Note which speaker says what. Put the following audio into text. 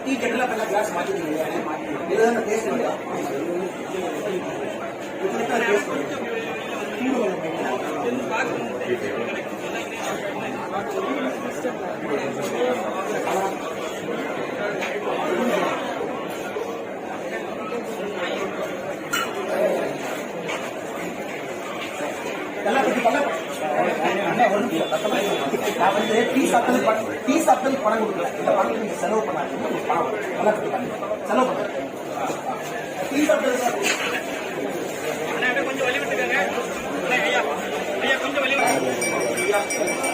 Speaker 1: tea கெட்டல பண்ண class மாத்திட்டீங்க இதுதான் பேசுறீங்க நான் வந்து டீ சாப்பிட்டது பணம் கொடுக்கல இந்த பணம் நீங்க செலவு பண்ணாதீங்க பணம் நல்லா செலவு பண்ண டீ சாப்பிட்டது கொஞ்சம் வழி விட்டுக்கங்க கொஞ்சம் வழி